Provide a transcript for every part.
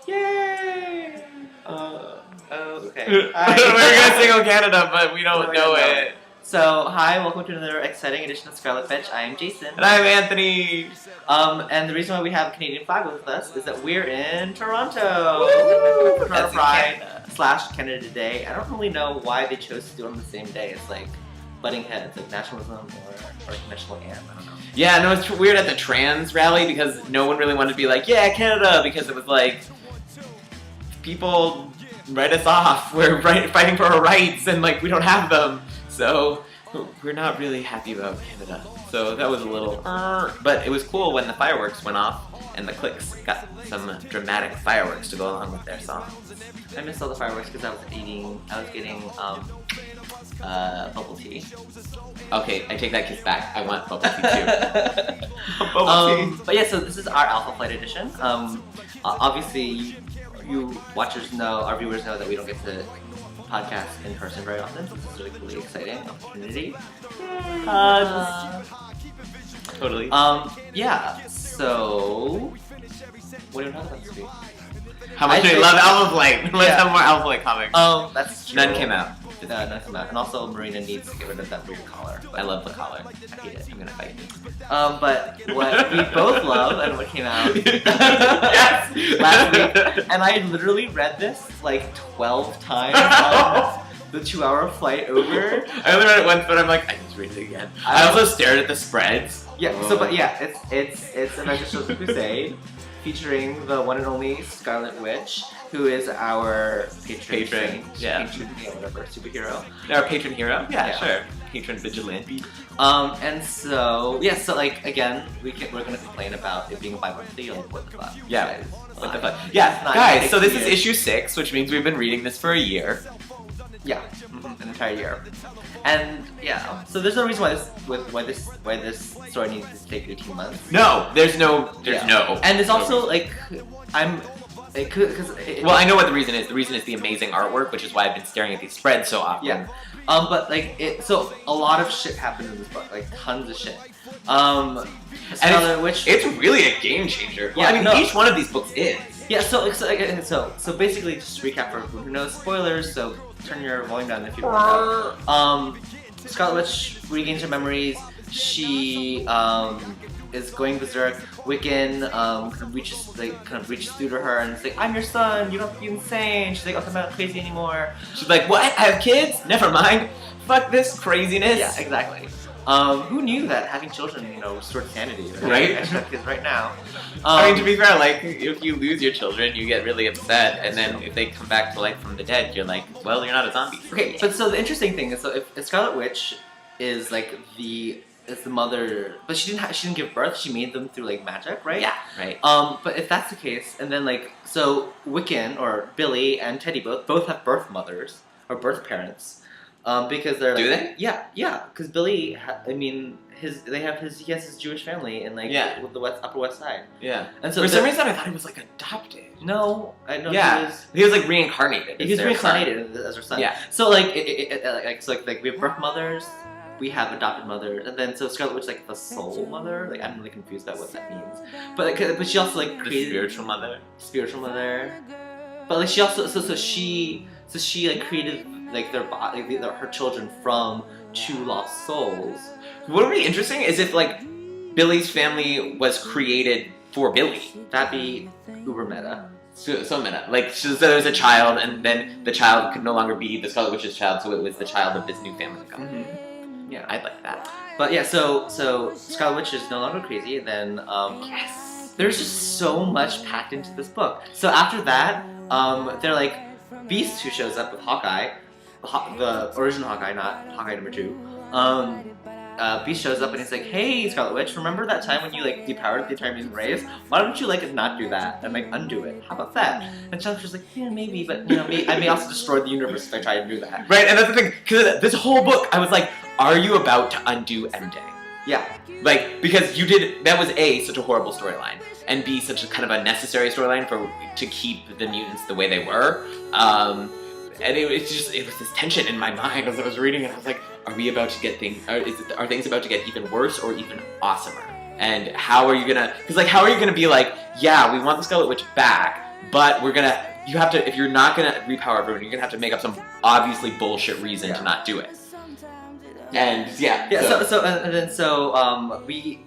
Yay! Okay. We're gonna sing "Oh Canada," but we don't know it. So, hi, welcome to another exciting edition of Scarlet, Betch. I am Jason. And I'm Anthony. And the reason why we have a Canadian flag with us is that we're in Toronto. Woo! For Toronto That's Pride / Canada Day. I don't really know why they chose to do it on the same day. It's like butting heads, like nationalism or national anthem. I don't know. Yeah, no, it's weird at the trans rally because no one really wanted to be like, yeah, Canada, because it was like, people write us off. We're fighting for our rights and like we don't have them. So we're not really happy about Canada. So that was a little, but it was cool when the fireworks went off and the Cliques got some dramatic fireworks to go along with their song. I missed all the fireworks because I was getting bubble tea. Okay, I take that kiss back. I want bubble tea too. Bubble tea. But yeah, so this is our Alpha Flight edition. Obviously, you watchers know, our viewers know that we don't get to podcast in person very often. So this is really exciting opportunity. Totally. Yeah. So, what do you know about this week? How much do you love Alpha Flight? Let's have more Alpha Flight comics. That's true. None came out. None came out. And also, Marina needs to get rid of that weird collar. I love the collar. I hate it. I'm gonna fight you. But what we both love and what came out Yes! last week, and I literally read this like 12 times on the 2-hour flight over. I only read it once, but I'm like, I need to read it again. I also stared at the spreads. Yeah. So, but yeah, it's Avengers of the Crusade, featuring the one and only Scarlet Witch, who is our patron, whatever, superhero. Our patron hero? Yeah. Sure. Patron vigilante. And so like again, we're gonna complain about it being bi-monthly. Like, what the fuck? Yeah. Guys, What the fuck? Yeah, guys. So this is issue 6, which means we've been reading this for a year. Yeah, an entire year. And yeah, so there's no reason why this story needs to take 18 months. No, there's no. And it's also like well, I know what the reason is. The reason is the amazing artwork, which is why I've been staring at these spreads so often. Yeah. But like so a lot of shit happened in this book, like tons of shit. It's really a game changer. Yeah, well, I mean, each one of these books is. Yeah. So basically, just to recap for everyone who knows, spoilers. So turn your volume down if you want to. Scarlet Witch regains her memories. She is going berserk. Wiccan kind of reaches through to her and is like, "I'm your son. You don't have to be insane." She's like, "Oh, I'm not crazy anymore." She's like, "What? I have kids? Never mind. Fuck this craziness." Yeah, exactly. Who knew that having children, restored sanity? Right? I should have kids right now. I mean, to be fair, like, if you lose your children, you get really upset, and then if they come back to life from the dead, you're like, well, you're not a zombie. Okay, but so the interesting thing is, so if Scarlet Witch is like the mother, but she didn't give birth, she made them through like magic, right? Yeah, right. But if that's the case, and then like, so Wiccan or Billy and Teddy both have birth mothers or birth parents. Because they're like, do they? Yeah. Because Billy, he has his Jewish family in like the Upper West Side. Yeah. And so for some reason I thought he was like adopted. No, I know. Yeah. He was like reincarnated. He was reincarnated as her son. Yeah. So like, we have birth mothers, we have adopted mothers, and then so Scarlet Witch is like the soul mother. Like I'm really confused about what that means. But she also like created spiritual mother. But like she also she like created like her children from 2 lost souls. What would be interesting is if like Billy's family was created for Billy. That'd be uber meta. So meta. Like so there was a child, and then the child could no longer be the Scarlet Witch's child, so it was the child of this new family. Mm-hmm. Yeah, I'd like that. But yeah, so Scarlet Witch is no longer crazy. And then yes, there's just so much packed into this book. So after that, they're like Beast, who shows up with Hawkeye. The original Hawkeye, not Hawkeye number 2. Beast shows up and he's like, "Hey, Scarlet Witch, remember that time when you like depowered the entire mutant race? Why don't you like not do that and like undo it? How about that?" And Scarlet Witch was like, "Yeah, maybe, but I may also destroy the universe if I try to do that." Right, and that's the thing, because this whole book, I was like, "Are you about to undo M-Day?" Yeah, like because you did. That was A, such a horrible storyline, and B, such a kind of unnecessary storyline to keep the mutants the way they were. And it was this tension in my mind as I was reading it. I was like, are we about to get things? Are things about to get even worse or even awesomer? And how are you gonna? Because like, how are you gonna be like, yeah, we want the Scarlet Witch back, but you have to, if you're not gonna repower everyone, you're gonna have to make up some obviously bullshit reason to not do it. And we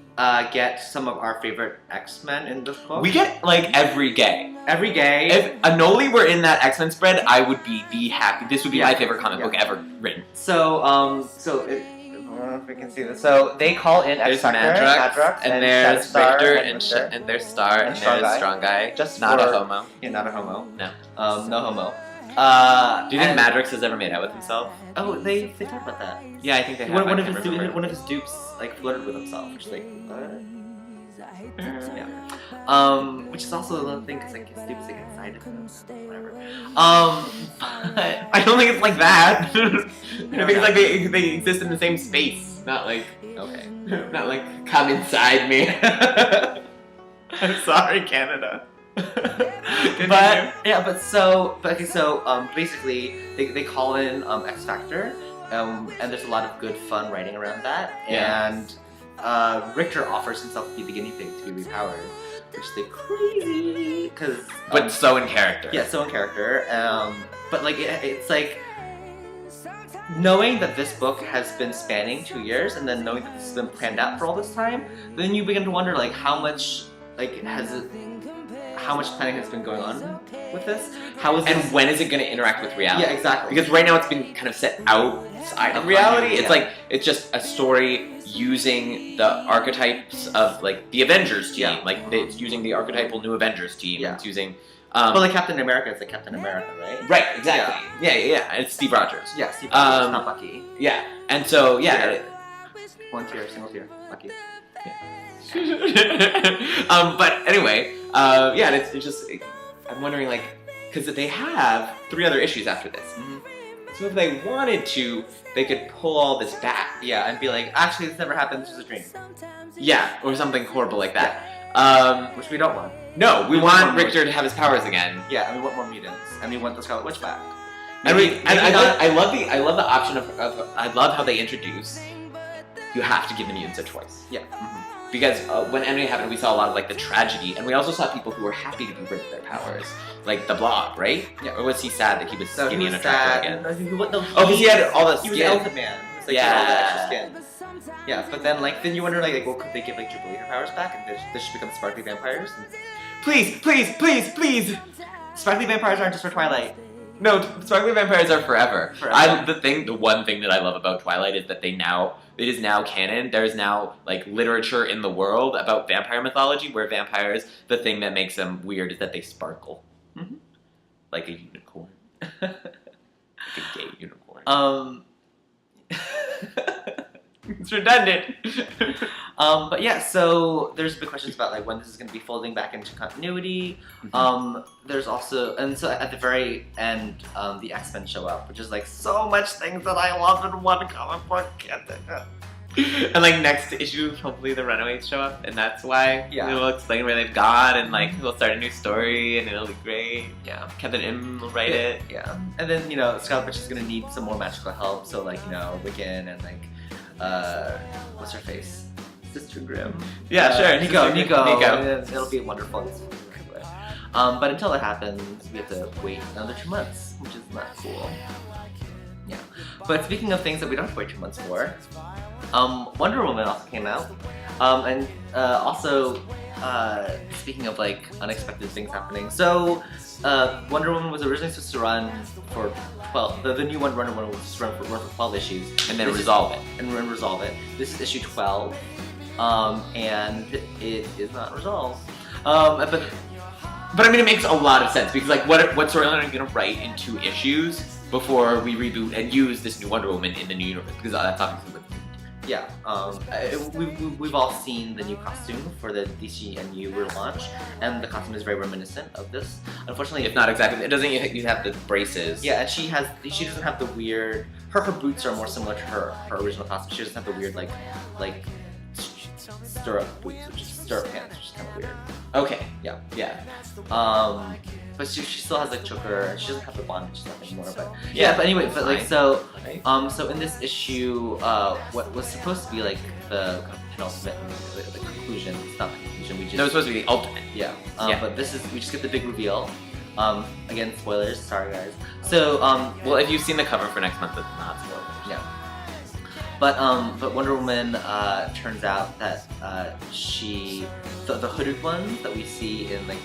get some of our favorite X-Men in this book. We get like every gay. If Anoli were in that X-Men spread, I would be the happy. This would be my favorite comic book ever written. So I don't know if we can see this. So they call in There's Madrox, and there's Victor, and there's Star, and there's Strong Guy. Just not a homo. Yeah, not a homo. No. No homo. Do you think Madrox has ever made out with himself? Oh, they talked about that. Yeah, I think they have. One of his dupes like flirted with himself, which is like what? Yeah. Which is also another thing because like his dupes like inside of him. Whatever. But I don't think it's like that. I think it's like they exist in the same space, not like not like come inside me. I'm sorry, Canada. Basically they call in X Factor, and there's a lot of good fun writing around that, and Richter offers himself to be the guinea pig to be repowered, which is like crazy but so in character. Yeah, so in character. But like it's like knowing that this book has been spanning 2 years, and then knowing that this has been planned out for all this time, then you begin to wonder like how much planning has been going on with this? And when is it going to interact with reality? Yeah, exactly. Because right now it's been kind of set outside of reality. It's like it's just a story using the archetypes of like the Avengers team. Like it's using the archetypal new Avengers team. Yeah. It's using. But like Captain America is like Captain America, right? Right. Exactly. Yeah. And it's Steve Rogers. Yeah, Steve Rogers, not Bucky. Yeah. And so one tier, single tier, Bucky. But anyway, it's just I'm wondering like because they have 3 other issues after this. Mm-hmm. So if they wanted to, they could pull all this back. Yeah, and be like, actually, this never happened. This was a dream. Yeah, or something horrible like that. Which we don't want. No, we want Richter to have his powers again. Yeah, and we want more mutants, and we want the Scarlet Witch back. I love the option of I love how they introduce. You have to give the mutants a choice. Yeah. Mm-hmm. Because when Enemy happened, we saw a lot of like the tragedy, and we also saw people who were happy to be rid of their powers, like the Blob, right? Yeah. Or was he sad that he was skinny he was and attractive again? Because he had all the skin. He was an Elephant Man. He was, like, all the extra skin. Yeah, but then you wonder like, well, could they give like Jubilee her powers back, and they should become sparkly vampires? Please! Sparkly vampires aren't just for Twilight. No, sparkly vampires are forever. The one thing that I love about Twilight is that it is now canon. There's now like literature in the world about vampire mythology where vampires, the thing that makes them weird is that they sparkle. Mm-hmm. Like a unicorn. Like a gay unicorn. It's redundant. But yeah, so there's big questions about like when this is going to be folding back into continuity. Mm-hmm. There's also, and so at the very end, the X-Men show up, which is like so much things that I love in one comic book. And like next issue, hopefully the Runaways show up, and that's why it'll explain where they've gone, and like we'll start a new story, and it'll be great. Yeah, Captain M will write it. Yeah, and then Scarlet Witch is gonna need some more magical help, so like Wiccan and like what's her face? Sister Grimm. Yeah, sure. Nico. It'll be wonderful. But until that happens, we have to wait another 2 months, which is not cool. Yeah. But speaking of things that we don't have to wait 2 months for, Wonder Woman also came out. And also, speaking of like unexpected things happening, so Wonder Woman was originally supposed to run for 12. The new Wonder Woman was supposed to run for 12 issues, and then resolve it. This is issue 12, and it is not resolved. But I mean, it makes a lot of sense because like, what storyline are you gonna write in 2 issues before we reboot and use this new Wonder Woman in the new universe? Because that's obviously what. Yeah, we've all seen the new costume for the DCNU relaunch, and the costume is very reminiscent of this. Unfortunately, if not exactly, it doesn't. You have the braces. Yeah, and she doesn't have the weird. Her boots are more similar to her original costume. She doesn't have the weird like stirrup boots, which is stirrup pants, which is kind of weird. Okay. Yeah. But she still has like choker, and she doesn't have the bondage stuff anymore. But but anyway, so in this issue, what was supposed to be like the penultimate, the conclusion. It's not the conclusion. We just No, it's supposed to be the ultimate. yeah. Yeah. But we just get the big reveal. Again, spoilers. Sorry, guys. So Well, if you've seen the cover for next month, it's not spoilers. yeah. But Wonder Woman turns out that the hooded ones that we see in like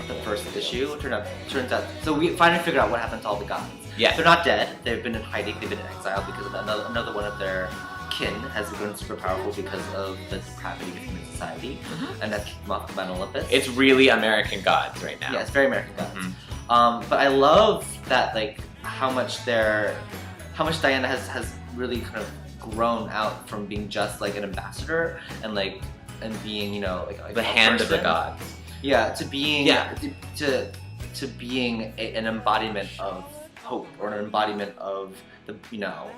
the first issue turns out. So we finally figured out what happened to all the gods. Yeah. They're not dead. They've been in hiding. They've been in exile because of another one of their kin has grown super powerful because of the depravity of human society, and that's kicked them off Mount Olympus. It's really American gods right now. Yeah, it's very American gods. But I love that like how much Diana has really kind of grown out from being just like an ambassador and being, you know, like The a hand of the person. gods. Yeah, to being Yeah. to being an embodiment of hope or an embodiment of the, you know,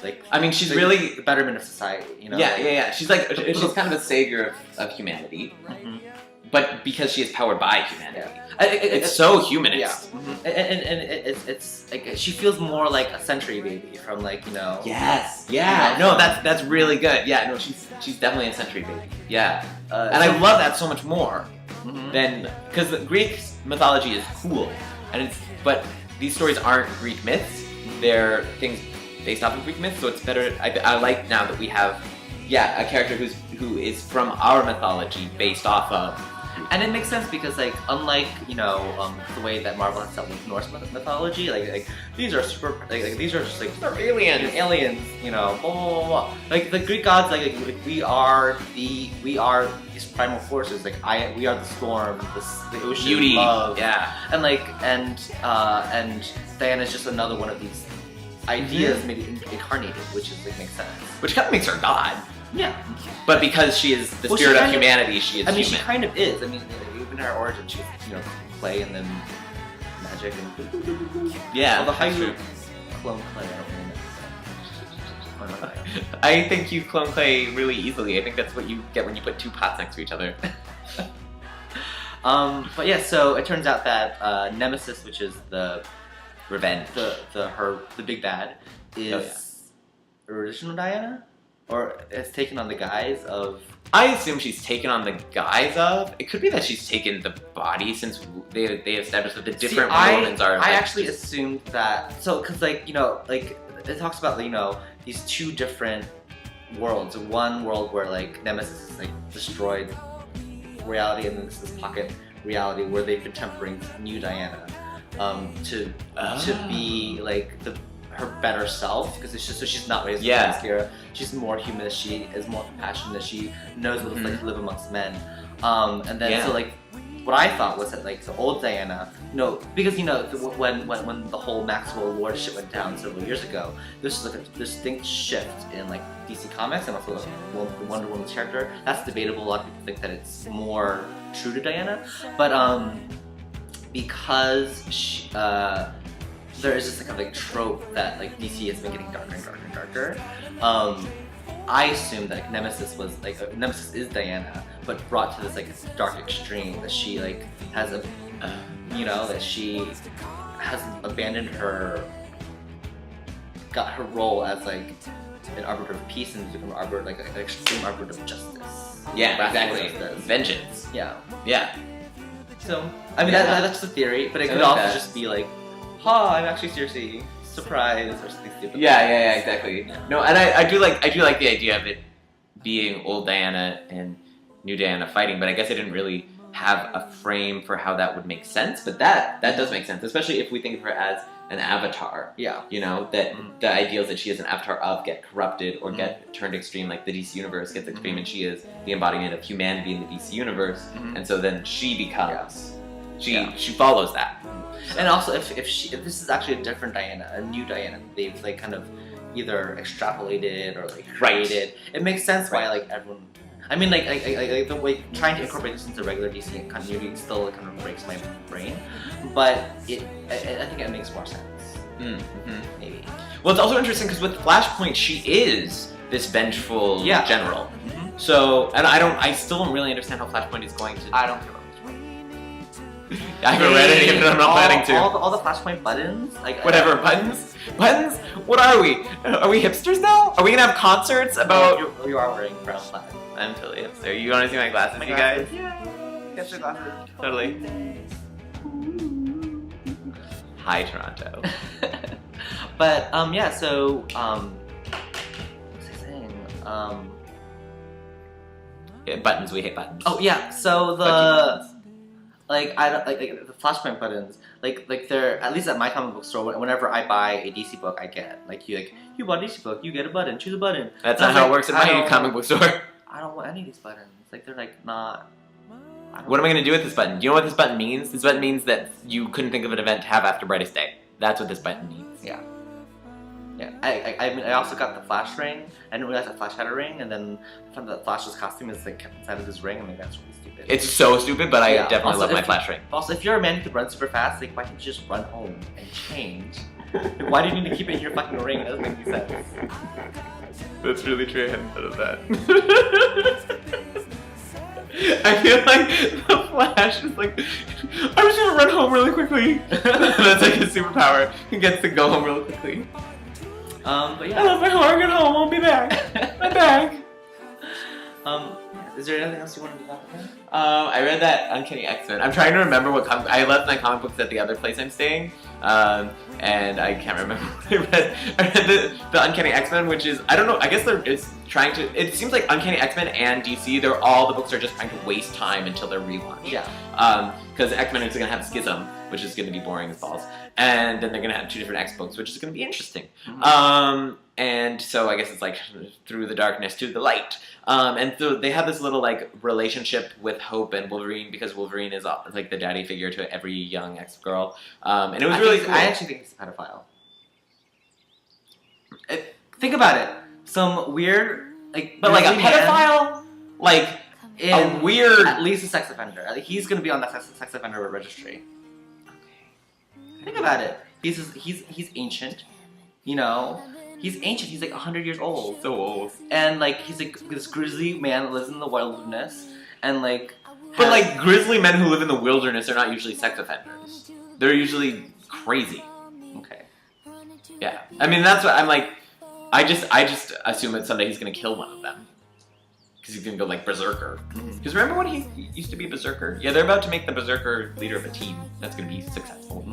like I mean, she's the, really the betterment of society. You know. yeah. She's kind of a savior of humanity, but because she is powered by humanity, it's so humanist. Yeah. And it's like she feels more like a century baby from like, you know. Yes. Yeah. No, that's really good. Yeah. No, she's definitely a century baby. Yeah. And I love that so much more than because the Greek mythology is cool, but these stories aren't Greek myths. They're things based off of Greek myths, so it's better. I like now that we have, a character who is from our mythology based off of. And it makes sense because, like, unlike, you know, the way that Marvel has dealt with Norse mythology, like these are super, like these are just like They're aliens, you know, blah blah blah blah. Like the Greek gods, like we are these primal forces. Like we are the storm, the ocean, Beauty, love, yeah, and Diana's just another one of these ideas, maybe incarnated, which is like makes sense. which kind of makes her god. Yeah. But because she is the spirit of humanity, she is I mean, human. she kind of is. I mean, even in her origin, she's, you know, clay and then magic and Yeah, although how that's you true. clone clay, I don't really know. I think you clone clay really easily. I think that's what you get when you put two pots next to each other. But yeah, so it turns out that Nemesis, which is the Revenge. the big bad, is original Diana, or has taken on the guise of. I assume she's taken on the guise of. It could be that she's taken the body since they established that the different Wonder Womans are. I actually assumed that. So, because like, you know, like it talks about, you know, these two different worlds. One world where like Nemesis is like destroyed reality, and then this is pocket reality where they've been tempering new Diana to be like her better self, because it's just so she's not raised with mascara. She's more human. She is more compassionate. She knows what it's like to live amongst men. And then so like what I thought was that like the old Diana, you know, because you know when the whole Maxwell Award shit went down several years ago, this is like a distinct shift in like DC Comics and also the Wonder Woman's character. That's debatable. A lot of people think that it's more true to Diana, but because she, there is this kind of like trope that like DC has been getting darker and darker and darker. I assumed that like, Nemesis was like Nemesis is Diana, but brought to this like dark extreme that she like has a, you know, that she has abandoned her role as like an arbiter of peace and become like an extreme arbiter of justice. Yeah, Radical exactly. justice. Vengeance. Yeah. Yeah. So I mean that's the theory, but it could also just be like, I'm actually seriously surprised or something stupid. Yeah, exactly. Yeah. No, and I do like the idea of it being old Diana and new Diana fighting, but I guess I didn't really have a frame for how that would make sense. But that does make sense, especially if we think of her as an avatar. Yeah. You know, that the ideals that she is an avatar of get corrupted or get turned extreme, like the DC universe gets extreme, and she is the embodiment of humanity in the DC universe, and so then she becomes she follows that. So. And also, if this is actually a different Diana, a new Diana, they've like kind of either extrapolated or like created. It makes sense why like everyone. I mean, like the way trying to incorporate this into regular DC continuity still kind of breaks my brain, but I think it makes more sense. Maybe. Well, it's also interesting because with Flashpoint, she is this vengeful general. So, and I still don't really understand how Flashpoint is going to. I don't care. I haven't read any of it. I'm not planning to. All the Flashpoint buttons, like whatever buttons. What are we? Are we hipsters now? Are we gonna have concerts about? You are wearing brown plaid. I'm totally hipster. You want to see my glasses, you guys? Yeah. Get your glasses. Totally. Hi, Toronto. But yeah. So what's I saying? Yeah, buttons. We hate buttons. Oh yeah. So the I don't like the flashpoint buttons. Like they're at least at my comic book store. Whenever I buy a DC book, I get you bought a DC book, you get a button. Choose a button. That's not how it works at my comic book store. I don't want any of these buttons. Like they're like not. What am I going to do with this button? Do you know what this button means? This button means that you couldn't think of an event to have after Brightest Day. That's what this button means. Yeah. Yeah. I also got the Flash ring. I didn't realize that Flash had a ring, and then I found that Flash's costume is like kept inside of his ring. I mean, that's really stupid. It's so stupid, but I definitely also, love my Flash ring. Also, if you're a man who could run super fast, like why can't you just run home and change? Like, why do you need to keep it in your fucking ring? It doesn't make any sense. That's really true. I hadn't thought of that. I feel like the Flash is like, I'm just gonna run home really quickly. That's like his superpower. He gets to go home really quickly. But yeah. I love my home. I'm home. I'll be back. I'm back. Is there anything else you wanted to talk about? I read that Uncanny X-Men. I'm trying to remember what I left my comic books at the other place I'm staying, and I can't remember what I read. I read the Uncanny X-Men, which is, I don't know, I guess it's trying to, it seems like Uncanny X-Men and DC, the books are just trying to waste time until they're relaunched. Yeah. Because X-Men is going to have Schism, which is going to be boring as balls, and then they're going to have 2 different X books, which is going to be interesting. Mm-hmm. And so I guess it's like through the darkness to the light. And so they have this little like relationship with Hope and Wolverine, because Wolverine is like the daddy figure to every young X-girl. And it was really cool. I actually think he's a pedophile. Think about it. Some weird, like, but like a pedophile, like a weird, at least a sex offender. He's gonna be on the sex offender registry. Okay. Think about it. He's ancient, you know. He's ancient. He's like 100 years old. So old. And like he's like this grizzly man that lives in the wilderness, and like. But like grizzly men who live in the wilderness are not usually sex offenders. They're usually crazy. Okay. Yeah. I mean, that's what I'm like. I just assume that someday he's gonna kill one of them. Because he's gonna go like berserker. Because remember when he used to be berserker? Yeah, they're about to make the berserker leader of a team that's gonna be successful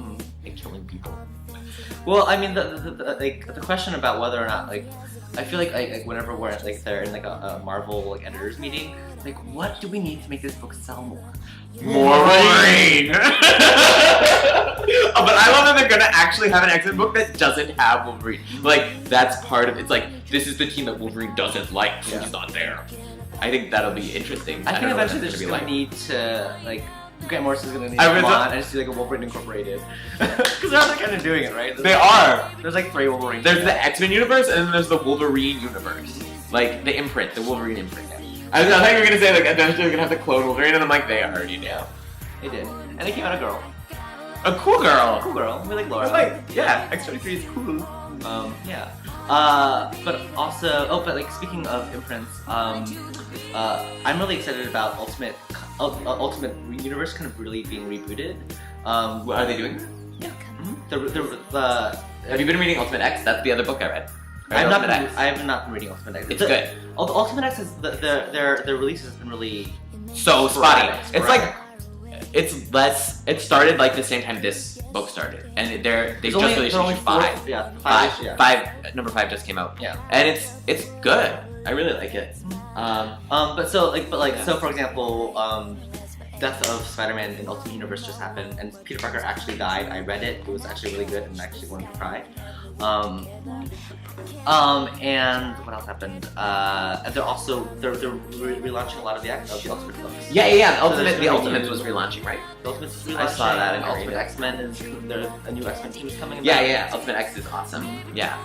in killing people. Well, I mean, the question about whether or not, like, I feel like whenever we're like they're in like a Marvel like editors meeting, like, what do we need to make this book sell more? Wolverine. But I love that they're gonna actually have an X-Men book that doesn't have Wolverine. Like that's part of it's like this is the team that Wolverine doesn't like, so he's not there. I think that'll be interesting. I think eventually they're just gonna need to like. Grant Morrison's gonna need to come on and just do like a Wolverine Incorporated. Because they're also kind of doing it, right? They are. There's like 3 Wolverine. There's the X-Men universe and then there's the Wolverine universe. Like the imprint, the Wolverine imprint. I thought you were gonna say like eventually they're gonna have to clone Wolverine, and I'm like, they already do. They did. And they came out a girl. A cool girl. Cool girl. We like Laura. Yeah, X-23 is cool. Yeah. But also, but like speaking of imprints, I'm really excited about Ultimate Universe kind of really being rebooted. What are they doing? Yeah. The Have you been reading Ultimate X? That's the other book I read. I have not been reading Ultimate X. It's good. Ultimate X is their release has been really so spotty. It's like sporadic. It started like the same time this book started, and they just released issue 5. Five. Number 5 just came out. Yeah. And it's good. I really like it. So for example, Death of Spider-Man in Ultimate Universe just happened, and Peter Parker actually died. I read it. It was actually really good, and I actually wanted to cry. And what else happened? And they're relaunching a lot of the Ultimate books. Yeah. The Ultimates was relaunching, right? The Ultimates is relaunching. I saw that. And Ultimate X-Men is there's a new X-Men team is coming. Yeah. Ultimate X is awesome. Yeah.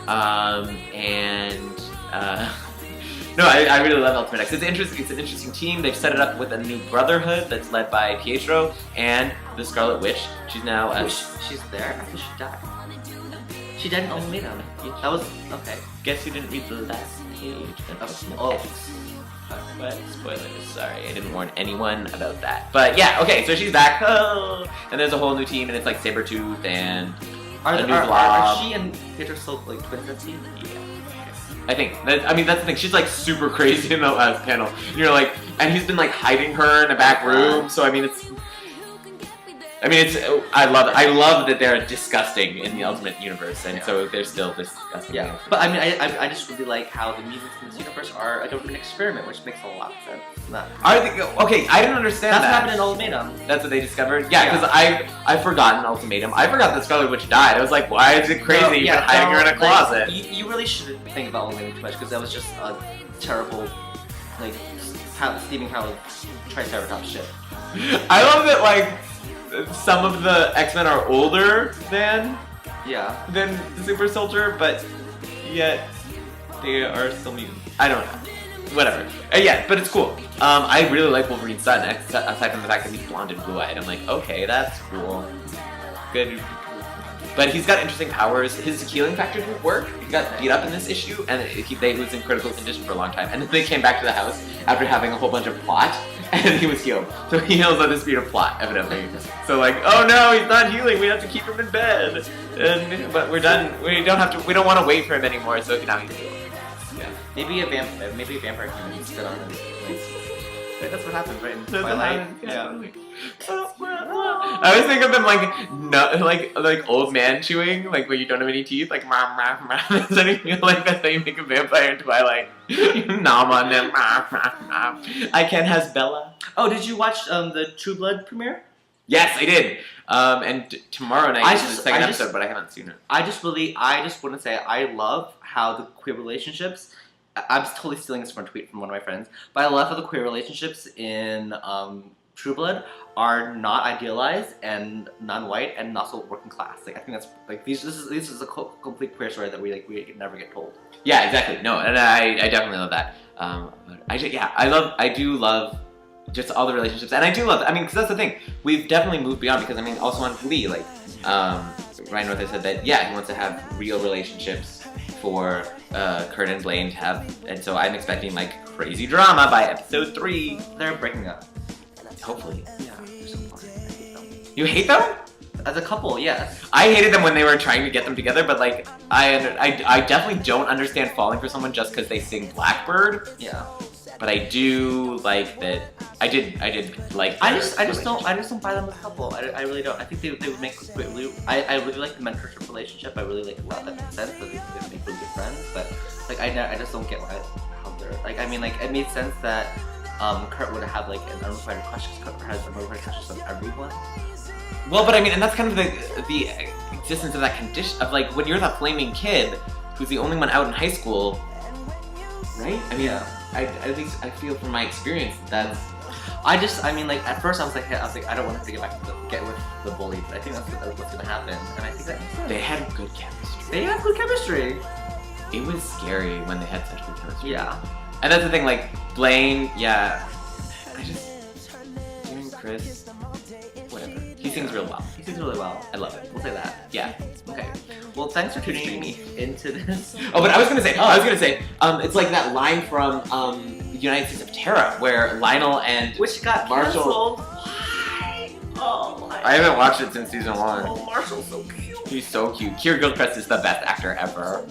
No, I really love Ultimate X. It's an interesting team. They've set it up with a new brotherhood that's led by Pietro and the Scarlet Witch. She's now she's there after she died. She died in Ultimatum. That was okay. Guess you didn't read the last page. But spoilers, sorry, I didn't warn anyone about that. But yeah, okay, so she's back. Oh, and there's a whole new team, and it's like Sabretooth and a new Blob. Are she and Pietro still like twins that team? Yeah. I think. I mean, that's the thing. She's like super crazy in the last panel. And you're like, and he's been like hiding her in a back room. So I mean, it's. I love that they're disgusting in the Ultimate Universe, and so they're still disgusting. Yeah, but I mean, I just really like how the mutants in this universe are a government experiment, which makes a lot of sense. Okay, I didn't understand that. That's what happened in Ultimatum. That's what they discovered? Yeah, because I've forgotten Ultimatum. I forgot that Scarlet Witch died. I was like, why is it crazy? You've been hiding her in a closet. You really shouldn't think about Ultimatum too much, because that was just a terrible, like, Stephen Howard Triceratops shit. I love that, like, some of the X-Men are older than the Super Soldier, but yet they are still mutants. I don't know. Whatever. Yeah, but it's cool. I really like Wolverine's son, aside from the fact that he's blonde and blue-eyed. I'm like, okay, that's cool. Good. But he's got interesting powers. His healing factor didn't work. He got beat up in this issue, and he was in critical condition for a long time. And then they came back to the house after having a whole bunch of plot, and he was healed. So he heals on the speed of plot, evidently. So like, oh no, he's not healing. We have to keep him in bed. But we're done. We don't want to wait for him anymore. So now he's healed. Yeah. Maybe a vampire can sit on him. That's what happens, right? In Twilight. Yeah. I always think of them like old man chewing, like when you don't have any teeth, like mom. That's how you make a vampire in Twilight. You nom on them. I can has Bella. Oh, did you watch the True Blood premiere? Yes, I did. And tomorrow night is the second episode, but I haven't seen it. I just want to say I love how the queer relationships. I'm totally stealing this from a tweet from one of my friends, but I love how the queer relationships in True Blood are not idealized and non-white and also working class. Like I think that's like this is a complete queer story that we never get told. Yeah, exactly. No, and I definitely love that. I do love just all the relationships, and I do love. I mean, because that's the thing. We've definitely moved beyond. Because I mean, also on Glee, like Ryan North said that he wants to have real relationships for Kurt and Blaine to have, and so I'm expecting like crazy drama by episode 3. They're breaking up. Hopefully. Yeah. I hate them. You hate them? As a couple, yes. I hated them when they were trying to get them together, but like I definitely don't understand falling for someone just because they sing Blackbird. Yeah. But I do like that. I did like. I just don't buy them as a couple. I really don't. I think they would make I really like the mentorship relationship. I really like a lot that makes sense that they would make really good friends. But like I just don't get how they're like. I mean like it made sense that Kurt would have like an unrequited crush because Kurt has unrequited crushes on everyone. Well, but I mean, and that's kind of the existence of that condition of like when you're the flaming kid who's the only one out in high school, right? I mean. Yeah. At least I feel from my experience that's. I mean, like at first I was like, I don't want to get with the bully, but I think that's what's gonna happen, and I think that they had good chemistry. They have good chemistry. It was scary when they had such good chemistry. Yeah. And that's the thing, like Blaine, Chris, whatever. He sings real well. He sings really well. I love it. We'll say that. Yeah. Okay. Well, thanks for tuning into this. Oh, but I was gonna say, it's like that line from United States of Terra where Lionel and which got Marshall. Canceled. Why? Oh my. I haven't watched it since season 1. Oh, Marshall's so cute. He's so cute. Keir Gilchrist is the best actor ever.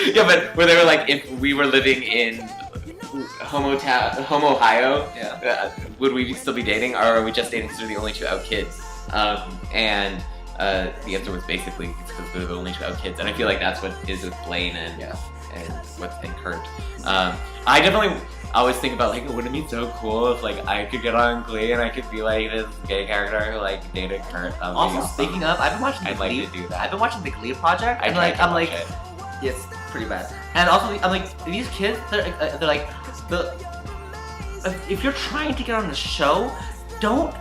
Yeah, but where they were like, if we were living in Home, Ohio, would we still be dating, or are we just dating because we're the only 2 out kids? And the answer was basically because they're the only 2 out kids, and I feel like that's what is with Blaine and what's in Kurt. I definitely always think about like, wouldn't it be so cool if like I could get on Glee and I could be like this gay character who like dated Kurt. Also, speaking of, I've been watching the Glee. Like to do that. I've been watching the Glee project, and I'm like, it's pretty bad. And also, I'm like, these kids, they're like, if you're trying to get on the show, don't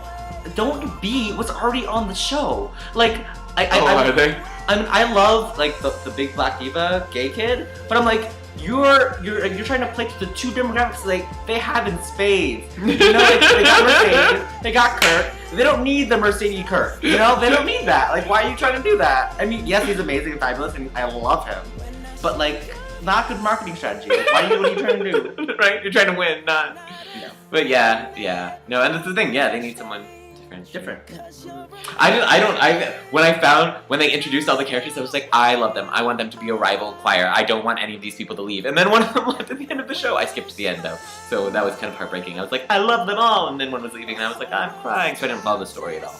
be what's already on the show. Like, are they? I mean, I love like the big black diva gay kid, but I'm like, you're trying to play to the 2 demographics like they have in spades. You know, like, they got Mercedes, they got Kurt. They don't need the Mercedes Kurt. You know, they don't need that. Like, why are you trying to do that? I mean, yes, he's amazing and fabulous, and I love him, but like, not good marketing strategy. Like, what are you trying to do? Right? You're trying to win, not. No. But yeah. No, and that's the thing. Yeah, they need someone different. different. When they introduced all the characters, I was like, I love them. I want them to be a rival choir. I don't want any of these people to leave. And then one of them left at the end of the show. I skipped to the end though, so that was kind of heartbreaking. I was like, I love them all, and then one was leaving, and I was like, I'm crying. So I didn't follow the story at all.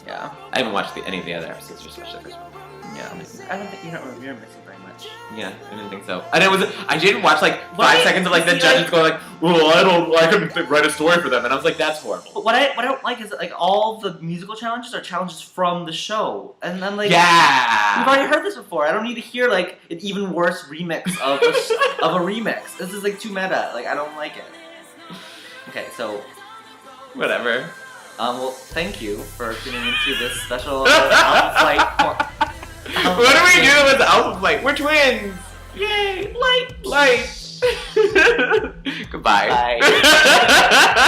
Yeah. I haven't watched any of the other episodes. Just watched the first one. Yeah. I don't think you're missing very much. Yeah, I didn't think so. And I didn't watch like 5 Right? seconds of like the See, judges like- going like, well, I couldn't write a story for them, and I was like, that's horrible. But what I don't like is that, like, all the musical challenges are challenges from the show, and then like Yeah. we've already heard this before. I don't need to hear like an even worse remix of of a remix. This is like too meta. Like I don't like it. Okay, so Whatever. well, thank you for tuning into this special Alpha Flight. What do we do with Alpha Flight? We're twins! Yay! Light! Goodbye. Bye.